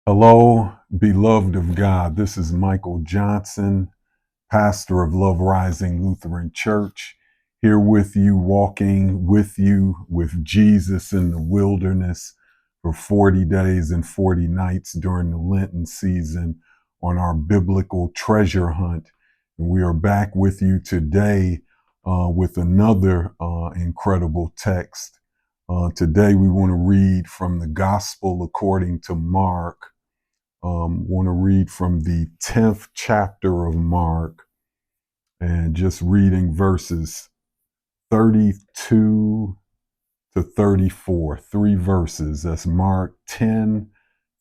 Hello, beloved of God. This is Michael Johnson, pastor of Love Rising Lutheran Church, here with you, walking with you with Jesus in the wilderness for 40 days and 40 nights during the Lenten season on our biblical treasure hunt. And we are back with you today with another incredible text. Today we want to read from the Gospel according to Mark. Want to read from the 10th chapter of Mark and just reading verses 32 to 34, three verses. That's Mark 10,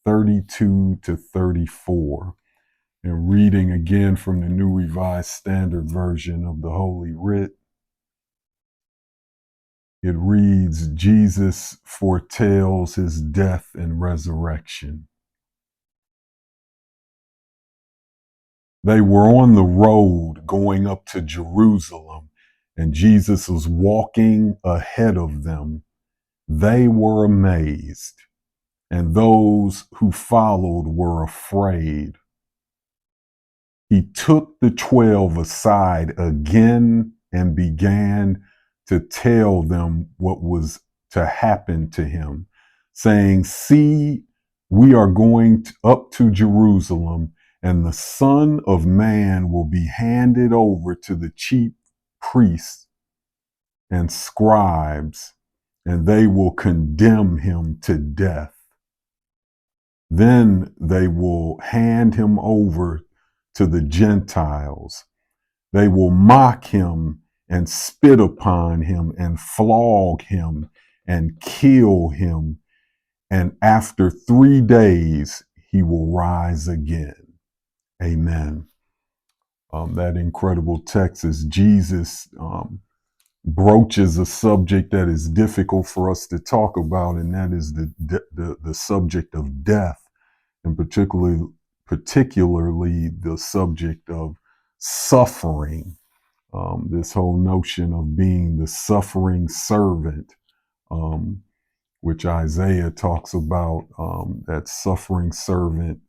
32 to 34. And reading again from the New Revised Standard Version of the Holy Writ. It reads, Jesus foretells his death and resurrection. They were on the road going up to Jerusalem, and Jesus was walking ahead of them. They were amazed, and those who followed were afraid. He took the 12 aside again and began to tell them what was to happen to him, saying, "See, we are going up to Jerusalem, and the Son of Man will be handed over to the chief priests and scribes, and they will condemn him to death. Then they will hand him over to the Gentiles. They will mock him and spit upon him and flog him and kill him. And after 3 days, he will rise again." Amen. That incredible text is Jesus broaches a subject that is difficult for us to talk about, and that is the subject of death, and particularly the subject of suffering. This whole notion of being the suffering servant, which Isaiah talks about, that suffering servant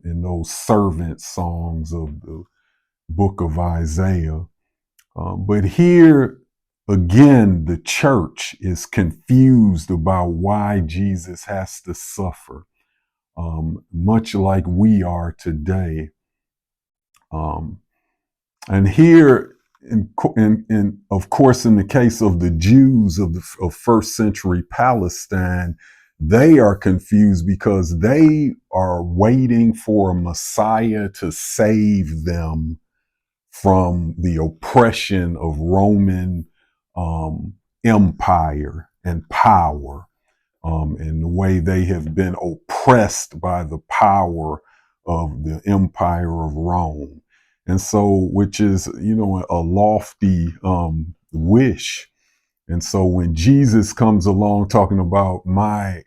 in those servant songs of the book of Isaiah. But here again, the church is confused about why Jesus has to suffer, much like we are today. And here, of course, in the case of the Jews of first century Palestine, they are confused because they are waiting for a Messiah to save them from the oppression of Roman empire and power, and the way they have been oppressed by the power of the empire of Rome. And so, which is, a lofty wish. And so when Jesus comes along talking about my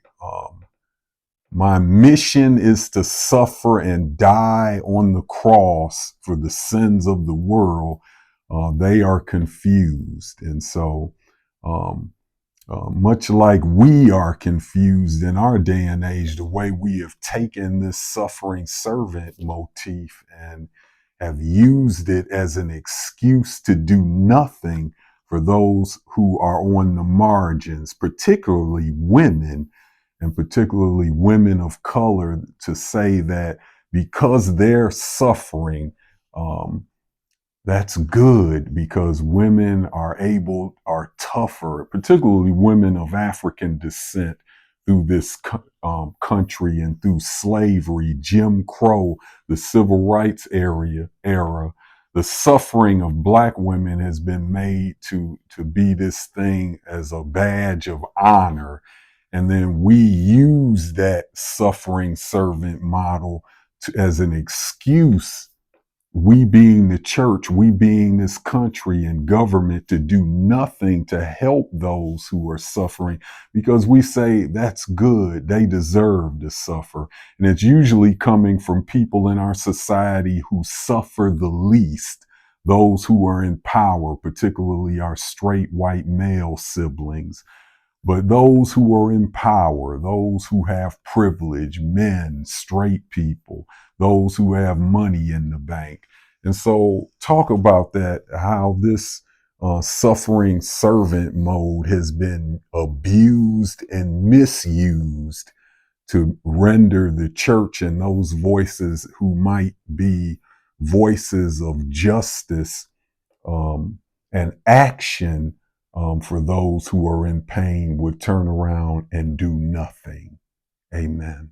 mission is to suffer and die on the cross for the sins of the world, they are confused. And so, much like we are confused in our day and age, the way we have taken this suffering servant motif and have used it as an excuse to do nothing for those who are on the margins, particularly women, and particularly women of color, to say that because they're suffering, that's good because women are tougher, particularly women of African descent, through this country and through slavery, Jim Crow, the civil rights era. The suffering of Black women has been made to be this thing as a badge of honor. And then we use that suffering servant model as an excuse, we being the church, we being this country and government, to do nothing to help those who are suffering, because we say that's good, they deserve to suffer. And it's usually coming from people in our society who suffer the least, those who are in power, particularly our straight white male siblings. But those who are in power, those who have privilege, men, straight people, those who have money in the bank. And so talk about that, how this suffering servant mode has been abused and misused to render the church and those voices who might be voices of justice um, and action for those who are in pain would turn around and do nothing. Amen.